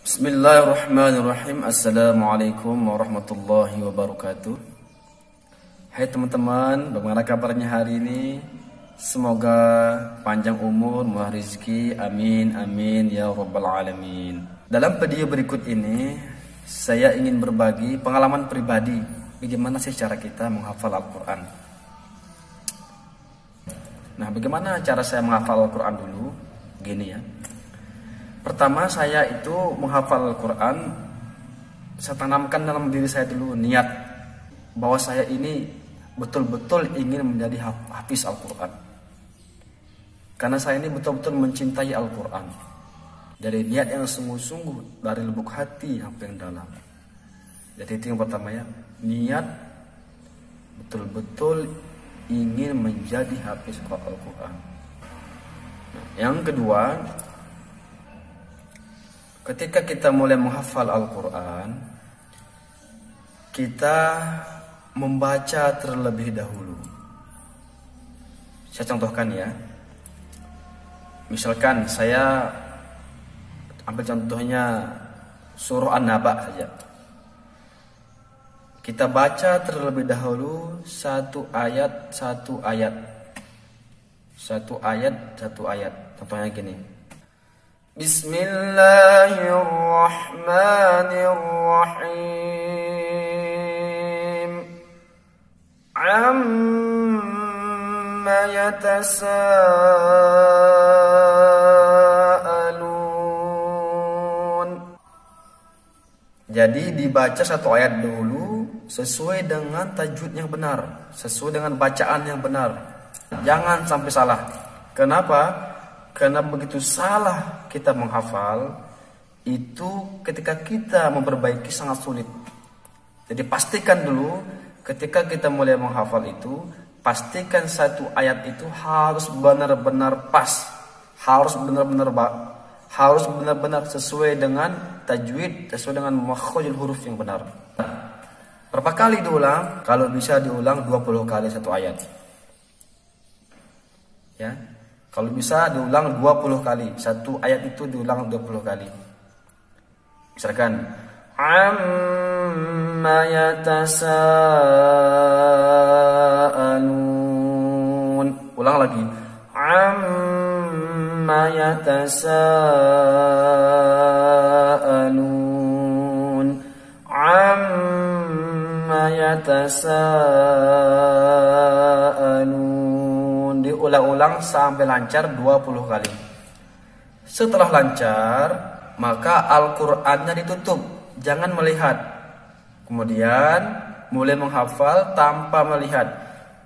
Bismillahirrahmanirrahim. Assalamualaikum warahmatullahi wabarakatuh. Hai teman-teman, bagaimana kabarnya hari ini? Semoga panjang umur, murah rezeki, amin amin ya rabbal alamin. Dalam video berikut ini saya ingin berbagi pengalaman pribadi bagaimana sih cara kita menghafal Al-Quran. Nah, bagaimana cara saya menghafal Al-Quran dulu? Gini ya. Pertama, saya itu menghafal Al-Quran, saya tanamkan dalam diri saya dulu niat bahwa saya ini betul-betul ingin menjadi hafiz Al-Quran. Karena saya ini betul-betul mencintai Al-Quran. Dari niat yang sungguh-sungguh, dari lubuk hati yang paling dalam. Jadi itu yang pertama ya, niat betul-betul ingin menjadi hafiz Al-Quran. Yang kedua, ketika kita mulai menghafal Al-Quran, kita membaca terlebih dahulu. Saya contohkan ya. Misalkan saya ambil contohnya surah An-Naba saja. Kita baca terlebih dahulu satu ayat. Satu ayat. Contohnya gini. Bismillahirrahmanirrahim. Amma yatasaalun. Jadi dibaca satu ayat dulu sesuai dengan tajwid yang benar, sesuai dengan bacaan yang benar. Jangan sampai salah. Kenapa? Karena begitu salah kita menghafal, itu ketika kita memperbaiki sangat sulit. Jadi pastikan dulu ketika kita mulai menghafal itu, pastikan satu ayat itu harus benar-benar pas, harus benar-benar sesuai dengan tajwid, sesuai dengan makhrajul huruf yang benar. Berapa kali diulang? Kalau bisa diulang 20 kali satu ayat. Ya. Kalau bisa diulang 20 kali. Satu ayat itu diulang 20 kali. Misalkan Amma yatasaalun. Ulang lagi. Amma yatasaalun. Amma yatasaalun. Diulang-ulang sampai lancar 20 kali. Setelah lancar, maka Al-Qur'annya ditutup, jangan melihat. Kemudian mulai menghafal tanpa melihat.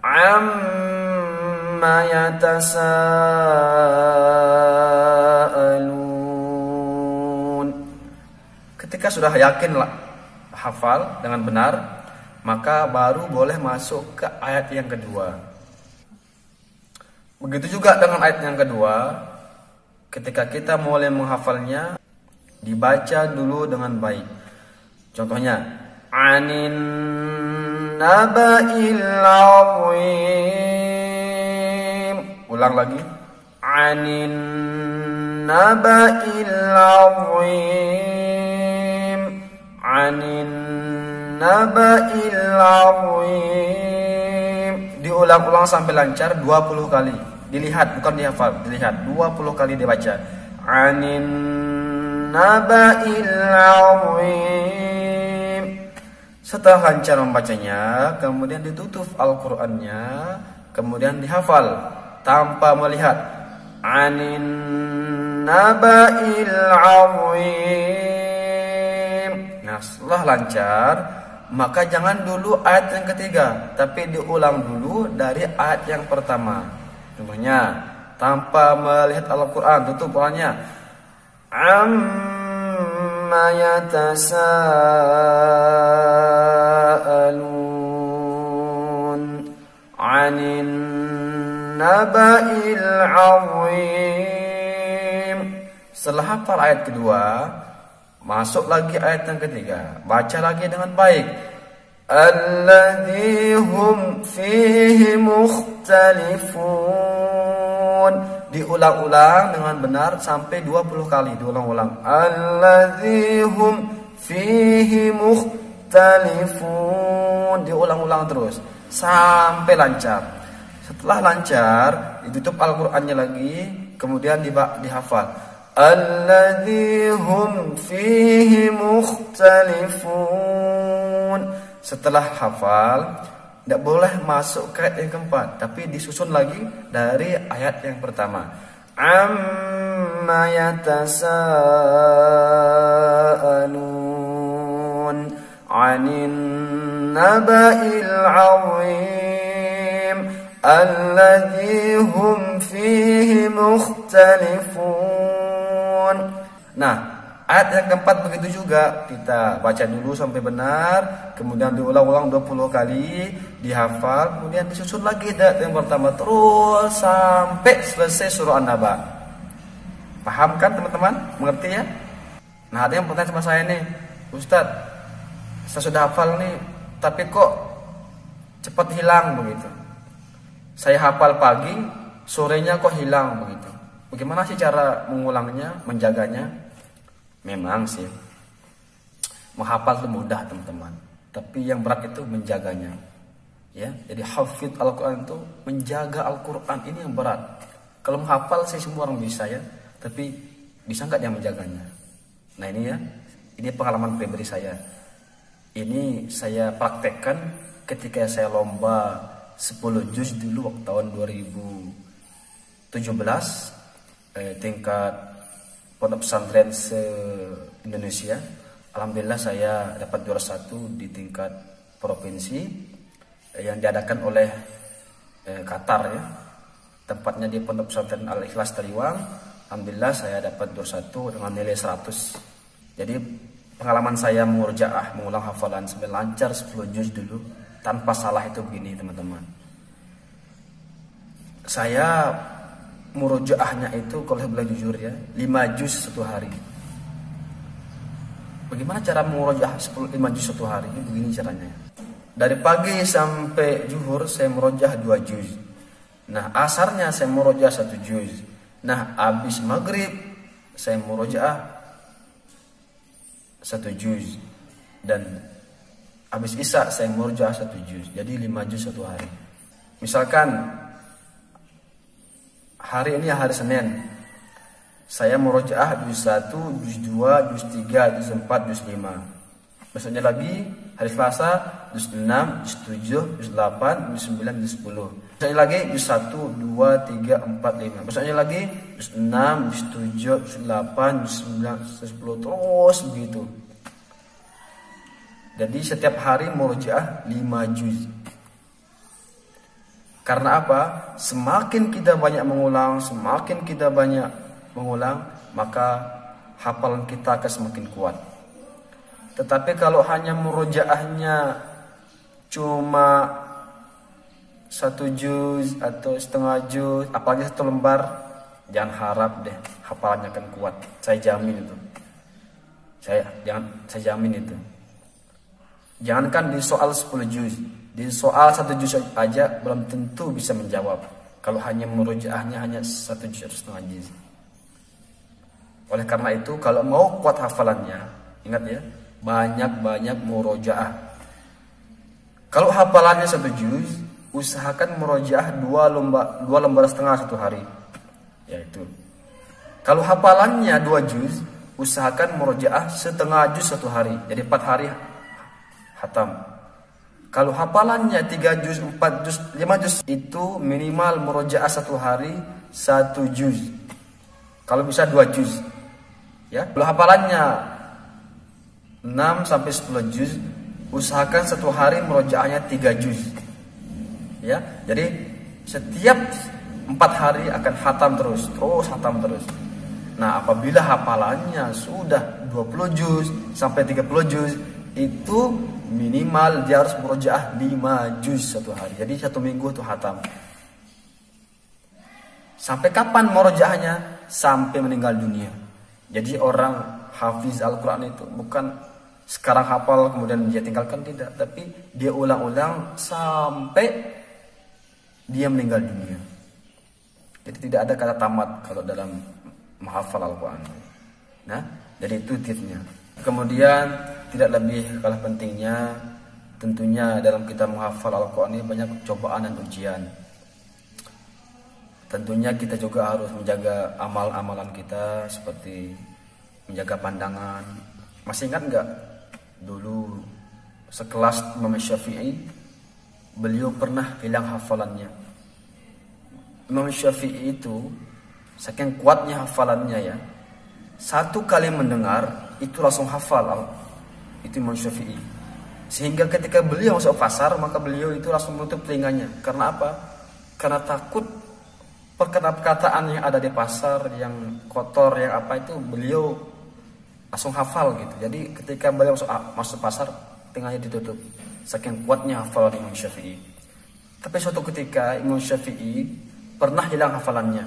Amma yatasaalun. Ketika sudah yakin hafal dengan benar, maka baru boleh masuk ke ayat yang kedua. Begitu juga dengan ayat yang kedua, ketika kita mulai menghafalnya, dibaca dulu dengan baik. Contohnya, Anin naba'il azim. Ulang lagi. Anin naba'il azim. Anin naba'il azim. Diulang-ulang sampai lancar 20 kali. Dilihat, bukan dihafal, dilihat 20 kali dibaca. Anin naba'il azim. Setelah lancar membacanya, kemudian ditutup Al-Qur'annya, kemudian dihafal tanpa melihat. Anin naba'il azim. Nah, setelah lancar, maka jangan dulu ayat yang ketiga, tapi diulang dulu dari ayat yang pertama. Contohnya, tanpa melihat Al-Quran, tutup Qurannya. Amma yatasaalun. Anin naba'il azim. Setelah hafal ayat kedua, masuk lagi ayat yang ketiga, baca lagi dengan baik. Alladzi hum fihi mukhtalifun. diulang-ulang dengan benar sampai 20 kali, diulang-ulang. Alladzi hum fihi mukhtalifun, diulang-ulang terus sampai lancar. Setelah lancar, ditutup Al-Qur'annya lagi, kemudian dihafal. Alladzi hum fihi mukhtalifun. Setelah hafal, tidak boleh masuk ke ayat yang keempat, tapi disusun lagi dari ayat yang pertama. Amma yatasaalun 'anin naba'il 'azim alladzi hum fihi mukhtalifun. Nah, ayat yang keempat begitu juga, kita baca dulu sampai benar, kemudian diulang-ulang 20 kali, dihafal, kemudian disusun lagi ayat yang pertama terus sampai selesai surah An-Naba. Paham kan teman-teman? Mengerti ya? Nah, ada yang bertanya sama saya nih, Ustadz, saya sudah hafal nih, tapi kok cepat hilang begitu. Saya hafal pagi, sorenya kok hilang begitu. Bagaimana sih cara mengulangnya, menjaganya? Memang sih menghafal itu mudah teman-teman, tapi yang berat itu menjaganya. Ya, jadi hafid Al-Quran itu menjaga Al-Quran ini yang berat. Kalau menghafal sih semua orang bisa ya, tapi bisa nggak dia menjaganya? Nah ini ya, ini pengalaman pribadi saya. Ini saya praktekkan ketika saya lomba 10 juz dulu waktu tahun 2017 tingkat pondok pesantren se-Indonesia. Alhamdulillah saya dapat juara 1 di tingkat provinsi yang diadakan oleh Qatar ya. Tempatnya di pondok pesantren Al-Ikhlas Taliwang. Alhamdulillah saya dapat juara 1 dengan nilai 100. Jadi pengalaman saya mengulang hafalan sampai lancar 10 juz dulu tanpa salah itu begini teman-teman. Saya murojaahnya itu kalau saya bilang jujur ya 5 juz satu hari. Bagaimana cara murojaah 5 juz satu hari? Ini begini caranya. Dari pagi sampai zuhur saya murojaah 2 juz. Nah asarnya saya murojaah 1 juz. Nah habis maghrib saya murojaah 1 juz. Dan habis isya saya murojaah 1 juz. Jadi 5 juz satu hari. Misalkan hari ini hari Senin, saya murojaah juz 1, juz 2, juz 3, juz 4, juz 5. Besoknya lagi hari Selasa juz 6, juz 7, juz 8, juz 9, juz 10. Besoknya lagi juz 1, 2, 3, 4, 5. Besoknya lagi juz 6, juz 7, juz 8, juz 9, juz 10, terus begitu. Jadi setiap hari murojaah 5 juz. Karena apa? Semakin kita banyak mengulang, maka hafalan kita akan semakin kuat. Tetapi kalau hanya murojaahnya cuma 1 juz atau setengah juz, apalagi 1 lembar, jangan harap deh hafalannya akan kuat. Saya jamin itu. Saya jamin itu. Jangankan di soal 10 juz, di soal 1 juz aja belum tentu bisa menjawab. Kalau hanya murojaahnya hanya 1 juz atau setengah juz. Oleh karena itu, kalau mau kuat hafalannya, ingat ya, banyak-banyak murojaah. Kalau hafalannya 1 juz, usahakan murojaah 2 lembar setengah satu hari. Yaitu, kalau hafalannya 2 juz, usahakan murojaah setengah juz satu hari. Jadi 4 hari hatam. Kalau hafalannya 3 juz, 4 juz, 5 juz, itu minimal murojaah satu hari 1 juz. Kalau bisa 2 juz. Ya, kalau hafalannya 6 sampai 10 juz, usahakan satu hari murojaahnya 3 juz. Ya, jadi setiap 4 hari akan hatam terus hatam terus. Nah, apabila hafalannya sudah 20 juz sampai 30 juz, itu minimal dia harus murojaah 5 juz satu hari. Jadi 1 minggu itu hatam. Sampai kapan murojaahnya? Sampai meninggal dunia. Jadi orang hafiz Al-Quran itu bukan sekarang hafal kemudian dia tinggalkan, tidak, tapi dia ulang-ulang sampai dia meninggal dunia. Jadi tidak ada kata tamat kalau dalam menghafal Al-Quran. Nah, jadi itu tipsnya. Kemudian tidak lebih kalah pentingnya, tentunya dalam kita menghafal Al-Quran ini banyak cobaan dan ujian. Tentunya kita juga harus menjaga amal-amalan kita, seperti menjaga pandangan. Masih ingat nggak dulu sekelas Imam Syafi'i, beliau pernah hilang hafalannya. Imam Syafi'i itu saking kuatnya hafalannya ya, satu kali mendengar itu langsung hafal. Itu Imam Syafi'i. Sehingga ketika beliau masuk pasar, maka beliau itu langsung menutup telinganya. Karena apa? Karena takut perkataan yang ada di pasar yang kotor, yang apa itu beliau langsung hafal gitu. Jadi ketika beliau masuk pasar, telinganya ditutup. Saking kuatnya hafalan Imam Syafi'i. Tapi suatu ketika Imam Syafi'i pernah hilang hafalannya.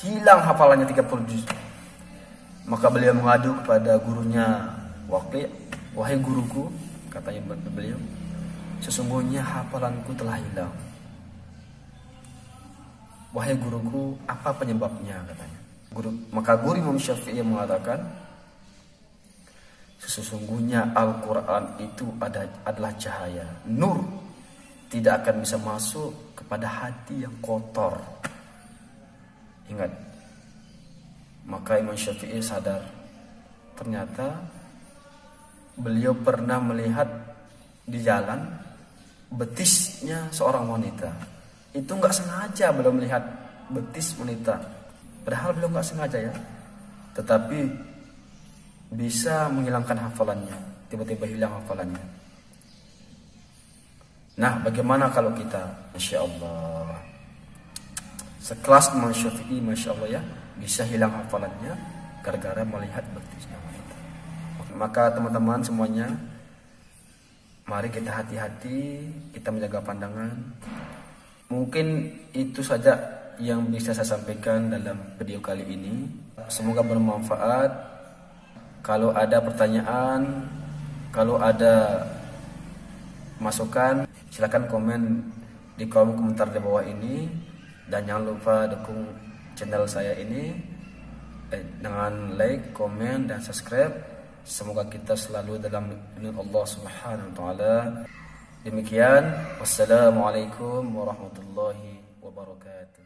Hilang hafalannya 30 juz. Maka beliau mengadu kepada gurunya Waqi', "Wahai guruku," katanya beliau, "sesungguhnya hafalanku telah hilang." "Wahai guruku, apa penyebabnya?" katanya. Maka guru Imam Syafi'i yang mengatakan, "Sesungguhnya Al-Quran itu adalah cahaya, nur, tidak akan bisa masuk kepada hati yang kotor." Ingat. Maka Imam Syafi'i sadar, ternyata beliau pernah melihat di jalan betisnya seorang wanita. Itu nggak sengaja beliau melihat betis wanita, padahal beliau nggak sengaja ya, tetapi bisa menghilangkan hafalannya. Tiba-tiba hilang hafalannya. Nah, bagaimana kalau kita, Masya Allah, sekelas Imam Syafi'i, Masya Allah ya, bisa hilang hafalannya gara-gara melihat betisnya wanita. Maka teman-teman semuanya, mari kita hati-hati, kita menjaga pandangan. Mungkin itu saja yang bisa saya sampaikan dalam video kali ini. Semoga bermanfaat. Kalau ada pertanyaan, kalau ada masukan, silakan komen di kolom komentar di bawah ini. Dan jangan lupa dukung channel saya ini dengan like, komen, dan subscribe. Semoga kita selalu dalam lindungan Allah Subhanahu wa taala. Demikian, wassalamualaikum warahmatullahi wabarakatuh.